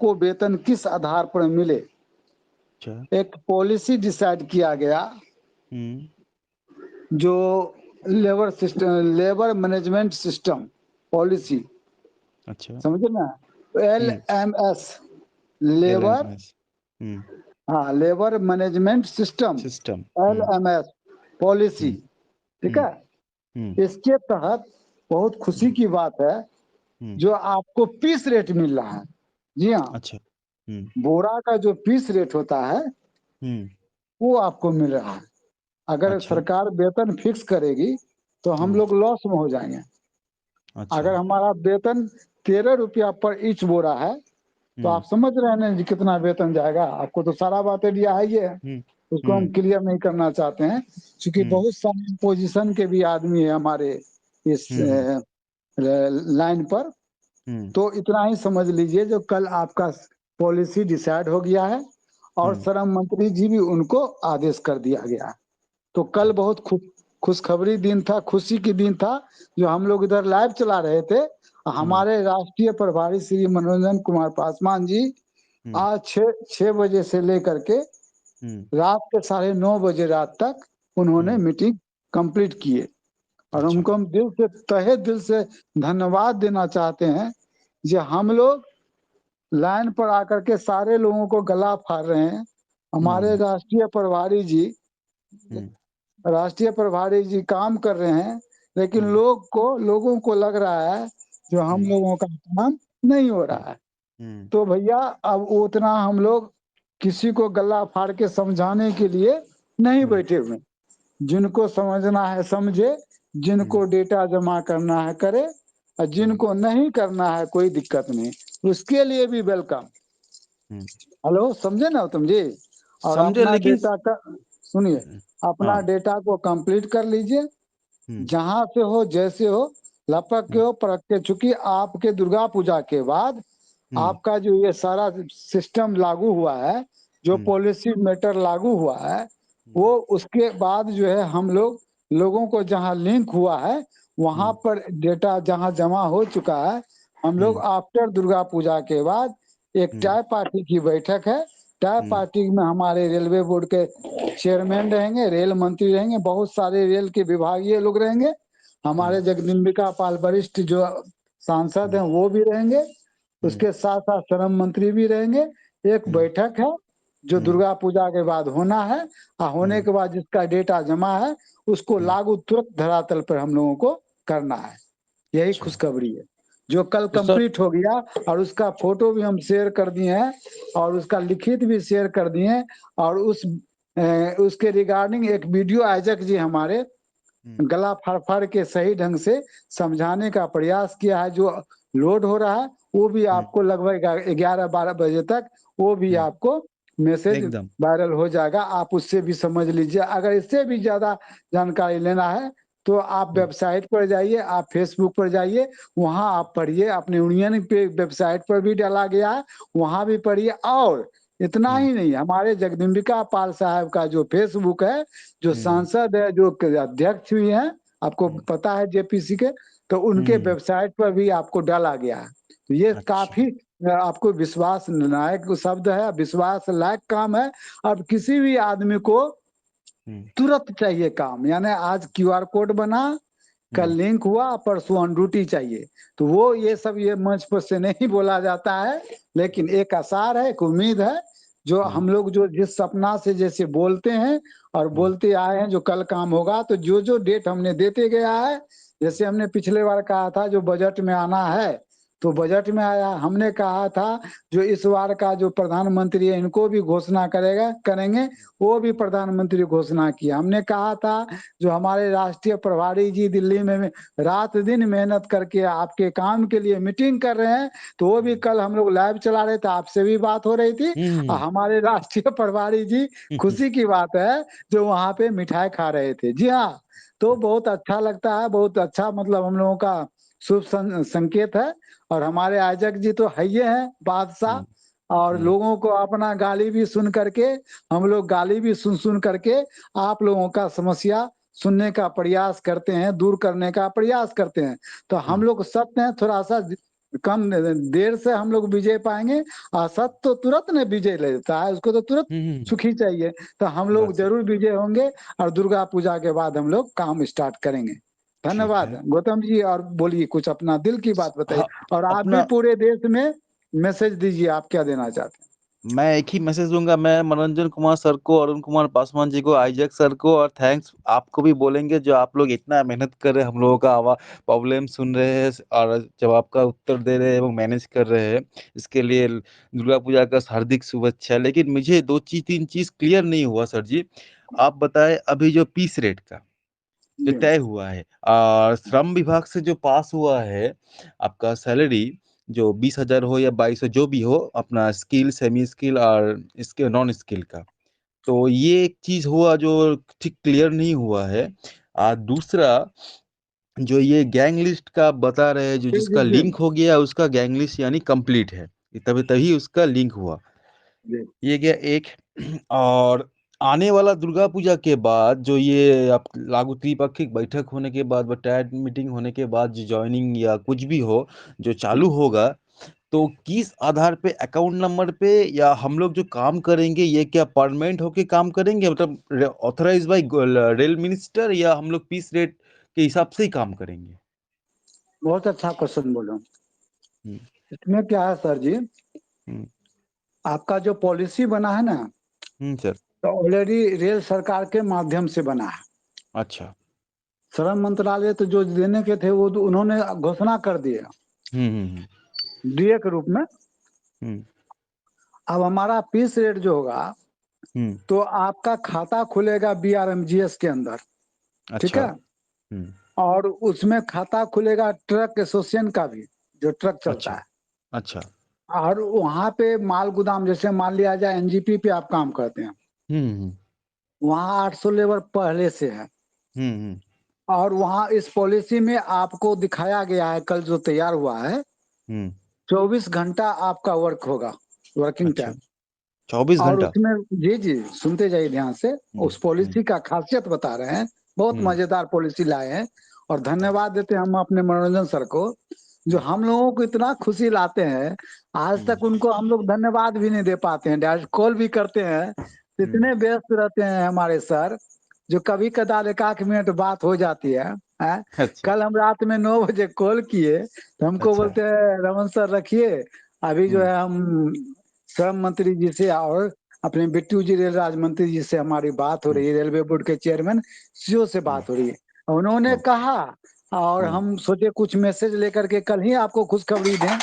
को वेतन किस आधार पर मिले, अच्छा। एक पॉलिसी डिसाइड किया गया, हम्म। जो लेबर मैनेजमेंट सिस्टम पॉलिसी, अच्छा। समझे ना, LMS, लेबर, LMS। हम्म। हाँ, labour management system, system. LMS policy, hmm. ठीक हम्म। है। हम्म। इसके तहत बहुत खुशी हम्म। की बात है, हम्म। जो आपको पीस रेट मिल रहा है। जी हाँ, अच्छा। हम्म। बोरा का जो पीस रेट होता है हम्म। वो आपको मिल रहा है। अगर अच्छा। सरकार वेतन फिक्स करेगी तो हम हम्म। लोग लॉस में हो जाएंगे। अच्छा। अगर हमारा वेतन 13 रुपया पर ईच बोरा है, तो हम्म। आप समझ रहे हैं ना जी कितना वेतन जाएगा। आपको तो सारा बातें दिया है, ये हम्म। उसको हम हम्म। क्लियर नहीं करना चाहते हैं, क्योंकि हम्म। बहुत सारे पोजीशन के भी आदमी है हमारे इस हम्म। लाइन पर। हम्म। तो इतना ही समझ लीजिए, जो कल आपका पॉलिसी डिसाइड हो गया है और हम्म। श्रम मंत्री जी भी उनको आदेश कर दिया गया है। तो कल अच्छा। बहुत खुशखबरी दिन था, खुशी की दिन था, जो हम लोग इधर लाइव चला रहे थे। हम्म। हमारे राष्ट्रीय प्रभारी श्री मनोरंजन कुमार पासवान जी हम्म। आज 6 बजे से लेकर के हम्म। रात के 9:30 बजे रात तक उन्होंने हम्म। मीटिंग कंप्लीट किए। और अच्छा। उनको हम दिल से, तहे दिल से धन्यवाद देना चाहते हैं, जो हम लोग लाइन पर आकर के सारे लोगों को गला फाड़ रहे हैं। हमारे हम्म। हम्म। राष्ट्रीय प्रभारी जी काम कर रहे हैं, लेकिन हम्म। लोगों को लग रहा है जो हम हम्म। लोगों का काम नहीं हो हम्म। रहा है। हम्म। तो भैया, अब उतना हम लोग किसी को गला फाड़ के समझाने के लिए नहीं हम्म। बैठे हुए। जिनको समझना है समझे, हम्म। जिनको डेटा जमा करना है करे, और हम्म। जिनको नहीं करना है कोई दिक्कत नहीं, उसके लिए भी वेलकम। हम्म। हेलो, समझे ना तुम जी। और समझे, अपना लेकिन डेटा का सुनिए, अपना हाँ। डेटा को कंप्लीट कर लीजिए। हम्म। जहां से हो, जैसे हो, लपक के हम्म। हो, परख के, चूंकि आपके दुर्गा पूजा के बाद हम्म। आपका जो ये सारा सिस्टम लागू हुआ है, जो हम्म। पॉलिसी मैटर लागू हुआ है, हम्म। वो उसके बाद जो है हम लोगों को जहां लिंक हुआ है, वहां हम्म। पर डेटा जहां जमा हो चुका है। हम लोग हम्म। आफ्टर दुर्गा पूजा के बाद एक हम्म। टाई पार्टी की बैठक है। टाई हम्म। पार्टी में हमारे रेलवे बोर्ड के चेयरमैन रहेंगे, रेल मंत्री रहेंगे, बहुत सारे रेल के विभागीय लोग रहेंगे, हमारे हम्म। जगदम्बिका पाल वरिष्ठ जो सांसद हम्म। हैं वो भी रहेंगे, हम्म। उसके साथ साथ श्रम मंत्री भी रहेंगे। एक हम्म। बैठक है जो हम्म। दुर्गा पूजा के बाद होना है, और होने हम्म। के बाद जिसका डेटा जमा है उसको हम्म। लागू तुरंत धरातल पर हम लोगों को करना है। यही अच्छा। खुशखबरी है, जो कल तो सर। कंप्लीट हो गया। और उसका फोटो भी हम शेयर कर दिए हैं, और उसका लिखित भी शेयर कर दिए हैं। और उसके रिगार्डिंग एक वीडियो आयोजक जी हमारे हम्म। गला फाड़ फाड़ के सही ढंग से समझाने का प्रयास किया है। जो लोड हो रहा है वो भी हम्म। आपको लगभग 11-12 बजे तक वो भी हम्म। आपको मैसेज एकदम। वायरल हो जाएगा। आप उससे भी समझ लीजिए। अगर इससे भी ज्यादा जानकारी लेना है तो आप हम्म। वेबसाइट पर जाइए, आप फेसबुक पर जाइए, वहां आप पढ़िए। अपने यूनियन पे वेबसाइट पर भी डाला गया है, वहां भी पढ़िए। और इतना हम्म। ही नहीं, हमारे जगदम्बिका पाल साहब का जो फेसबुक है, जो हम्म। सांसद है, जो अध्यक्ष भी हैं, आपको हम्म। पता है जेपीसी के, तो उनके हम्म। वेबसाइट पर भी आपको डाला गया है। तो ये अच्छा। काफी आपको विश्वास लायक शब्द है, विश्वास लायक काम है। अब किसी भी आदमी को हम्म। तुरंत चाहिए काम, यानी आज क्यूआर कोड बना, कल हम्म। लिंक हुआ, परसों ऑन ड्यूटी चाहिए। तो वो ये सब ये मंच पर से नहीं बोला जाता है, लेकिन एक आसार है, एक उम्मीद है, जो हम्म। हम लोग जो जिस सपना से जैसे बोलते हैं और हम्म। बोलते आए हैं, जो कल काम होगा, तो जो जो डेट हमने देते गया है, जैसे हमने पिछले बार कहा था जो बजट में आना है, तो बजट में आया। हमने कहा था जो इस बार का जो प्रधानमंत्री है इनको भी घोषणा करेंगे, वो भी प्रधानमंत्री घोषणा किया। हमने कहा था जो हमारे राष्ट्रीय प्रभारी जी दिल्ली में रात दिन मेहनत करके आपके काम के लिए मीटिंग कर रहे हैं, तो वो भी कल हम लोग लाइव चला रहे थे, आपसे भी बात हो रही थी। और हम्म। हमारे राष्ट्रीय प्रभारी जी, हम्म। खुशी की बात है, जो वहां पे मिठाई खा रहे थे। जी हाँ, तो बहुत अच्छा लगता है, बहुत अच्छा, मतलब हम लोगों का शुभ संकेत है। और हमारे आयोजक जी तो है ही हैं बादशाह। हम्म। और हम्म। लोगों को अपना गाली भी सुन करके, हम लोग गाली भी सुन सुन करके आप लोगों का समस्या सुनने का प्रयास करते हैं, दूर करने का प्रयास करते हैं। तो हम हम्म। लोग सत्य हैं, थोड़ा सा कम देर से हम लोग विजय पाएंगे। असत तो तुरंत न विजय लेता है, उसको तो तुरंत सुखी चाहिए। तो हम लोग बात सही। जरूर विजय होंगे और दुर्गा पूजा के बाद हम लोग काम स्टार्ट करेंगे। ठीक धन्यवाद है। गौतम जी, और बोलिए कुछ अपना दिल की बात बताइए। हाँ, और आप भी अपना पूरे देश में मैसेज दीजिए, आप क्या देना चाहते हैं। मैं एक ही मैसेज दूंगा। मैं मनोरंजन कुमार सर को, अरुण कुमार पासवान जी को, आइजैक सर को, और थैंक्स आपको भी बोलेंगे, जो आप लोग इतना मेहनत कर रहे हैं, हम लोगों का आवाज प्रॉब्लम सुन रहे हैं और जवाब का उत्तर दे रहे हैं एवं मैनेज कर रहे हैं। इसके लिए दुर्गा पूजा का हार्दिक शुभेच्छा। लेकिन मुझे दो चीज तीन चीज क्लियर नहीं हुआ सर जी। आप बताएं, अभी जो पीस रेट का जो जी तय हुआ है और श्रम विभाग से जो पास हुआ है, आपका सैलरी जो 20,000 हो या 22 जो भी हो, अपना स्किल, सेमी स्किल और इसके नॉन स्किल का, तो ये एक चीज हुआ जो ठीक क्लियर नहीं हुआ है। और दूसरा, जो ये गैंग लिस्ट का बता रहे हैं, जो जी जी जिसका जी लिंक हो गया उसका गैंग लिस्ट यानी कंप्लीट है, तभी तभी उसका लिंक हुआ। जी ये गया एक। और आने वाला दुर्गा पूजा के बाद जो ये आप लागू त्रिपक्षीय बैठक होने के बाद, बटायत मीटिंग होने के बाद जो ज्वाइनिंग या कुछ भी हो जो चालू होगा, तो किस आधार पे, अकाउंट नंबर पे, या हम लोग जो काम करेंगे ये क्या परमानेंट होके काम करेंगे, मतलब ऑथराइज बाय रेल मिनिस्टर, या हम लोग पीस रेट के हिसाब से ही काम करेंगे? बहुत अच्छा क्वेश्चन बोले। हम्म। इसमें क्या है सर जी, हम्म। आपका जो पॉलिसी बना है ना, सर। तो ऑलरेडी रेल सरकार के माध्यम से बना है। अच्छा। श्रम मंत्रालय तो जो देने के थे वो तो उन्होंने घोषणा कर दिया हम्म। हम्म। डीए के रूप में। हम्म। अब हमारा पीस रेट जो होगा, हम्म। तो आपका खाता खुलेगा बीआरएमजीएस के अंदर, ठीक अच्छा। है। हम्म। और उसमें खाता खुलेगा ट्रक एसोसिएशन का भी, जो ट्रक चलता अच्छा। है। अच्छा। और वहां पे माल गोदाम, जैसे मान लिया जाए एनजीपी पे आप काम करते हैं, हम्म। वहां 800 लेबर पहले से है। हम्म। हम्म। और वहां इस पॉलिसी में आपको दिखाया गया है, कल जो तैयार हुआ है, हम्म। 24 घंटा आपका वर्क होगा, वर्किंग अच्छा। टाइम। 24 और घंटा उसमें जी जी सुनते जाइए ध्यान से, हम्म। उस हम्म। पॉलिसी का खासियत बता रहे हैं। बहुत हम्म। मजेदार पॉलिसी लाए हैं। और धन्यवाद देते हैं हम अपने मनोरंजन सर को, जो हम्म। हम लोगों को इतना खुशी लाते हैं। आज हम्म। तक उनको हम लोग धन्यवाद भी नहीं दे पाते हैं, डायरेक्ट कॉल भी करते हैं, तो हम्म। इतने व्यस्त रहते हैं हमारे सर, जो कभी कदार एक आध मिनट बात हो जाती है। अच्छा। कल हम रात में 9 बजे कॉल किए, तो हमको अच्छा। बोलते हैं रमन सर रखिए, अभी जो हम्म। है हम श्रम मंत्री जी से और अपने बिट्टू जी रेल राज्य मंत्री जी से हमारी बात हो हम्म। रही है, रेलवे बोर्ड के चेयरमैन सीओ से हम्म। बात हो रही है। उन्होंने हम्म। कहा, और हम्म। हम सोचे कुछ मैसेज लेकर के कल ही आपको खुशखबरी दें,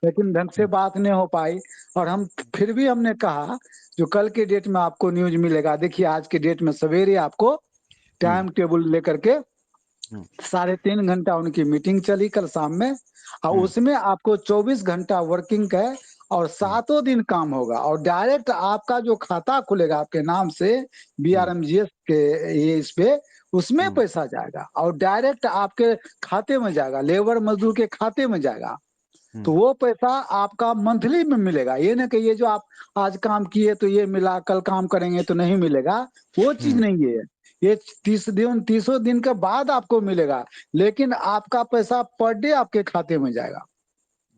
लेकिन ढंग से हम्म। बात नहीं हो पाई। और हम फिर भी हमने कहा जो कल के डेट में आपको न्यूज मिलेगा। देखिए आज के डेट में सवेरे आपको हम्म। टाइम टेबल लेकर के हम्म। 3.5 घंटा उनकी मीटिंग चली कल शाम में। और हम्म। उसमें आपको 24 घंटा वर्किंग है, और हम्म। 7 दिन काम होगा। और डायरेक्ट आपका जो खाता खुलेगा आपके नाम से हम्म। बीआरएमजीएस के, ये इस पे उसमें हम्म। पैसा जाएगा और डायरेक्ट आपके खाते में जाएगा, लेबर मजदूर के खाते में जाएगा। तो हम्म। वो पैसा आपका मंथली में मिलेगा। ये ना कि ये जो आप आज काम किए तो ये मिला, कल काम करेंगे तो नहीं मिलेगा, वो चीज हम्म। नहीं है। ये 30 दिन के बाद आपको मिलेगा, लेकिन आपका पैसा पर डे आपके खाते में जाएगा।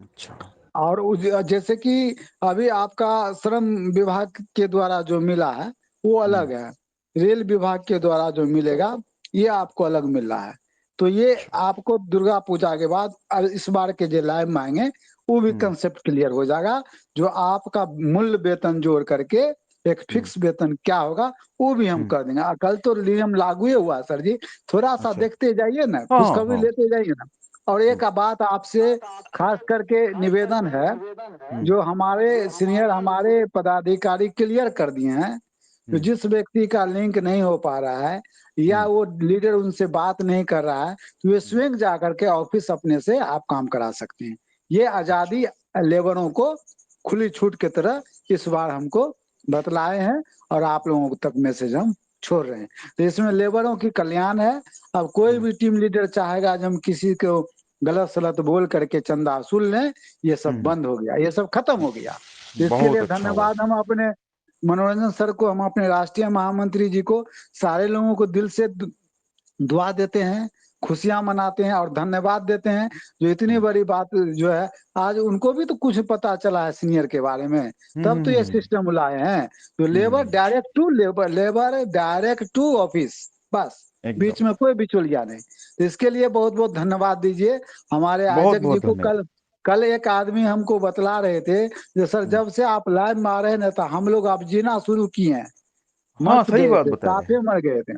अच्छा। और जैसे कि अभी आपका श्रम विभाग के द्वारा जो मिला है वो हम्म। अलग है, रेल विभाग के द्वारा जो मिलेगा ये आपको अलग मिल रहा है। तो ये अच्छा। आपको दुर्गा पूजा के बाद इस बार के जो लाइव में आएंगे वो भी हम्म। कंसेप्ट क्लियर हो जाएगा। जो आपका मूल्य वेतन जोड़ करके एक हम्म। फिक्स वेतन क्या होगा वो भी हम हम्म। कर देंगे। कल तो नियम लागू ही हुआ सर जी, थोड़ा सा अच्छा। देखते जाइए ना, हाँ हाँ खुशखबरी हाँ। लेते जाइए ना। और हम्म। एक बात आपसे खास करके निवेदन है, हम्म। जो हमारे सीनियर हमारे पदाधिकारी क्लियर कर दिए हैं, तो हम्म। जिस व्यक्ति का लिंक नहीं हो पा रहा है या हम्म। वो लीडर उनसे बात नहीं कर रहा है, तो वे हम्म। स्वयं जा करके ऑफिस अपने से आप काम करा सकते हैं। ये अच्छा। आजादी लेबरों को खुली छूट की तरह इस बार हमको बतलाए हैं, और आप लोगों तक मैसेज हम छोड़ रहे हैं। तो इसमें लेबरों की कल्याण है। अब कोई हम्म। भी टीम लीडर चाहेगा जब हम किसी को गलत सलत बोल करके चंदा वसूल लें, ये सब हम्म। बंद हो गया, ये सब खत्म हो गया। तो इसके बहुत लिए अच्छा हुआ। धन्यवाद हम अपने मनोरंजन सर को, हम अपने राष्ट्रीय महामंत्री जी को, सारे लोगों को दिल से दुआ देते हैं। खुशियां मनाते हैं और धन्यवाद देते हैं। जो इतनी बड़ी बात जो है, आज उनको भी तो कुछ पता चला है सीनियर के बारे में, तब तो ये हम्म। सिस्टम लाए हैं। तो labour direct to labour, labour direct to office, बस एकदम। बीच में कोई बिचौलिया नहीं। तो इसके लिए बहुत बहुत धन्यवाद दीजिए हमारे बहुत आयोजक जी बहुत को। धन्यवाद। कल कल एक आदमी हमको बतला रहे थे जो सर हम्म। जब से आप लाइव में आ रहे हैं ना, तो हम लोग अब जीना शुरू किए हैं, मर हाँ, तो सही गए बात थे, बता रहे काफी हैं। मर गए थे।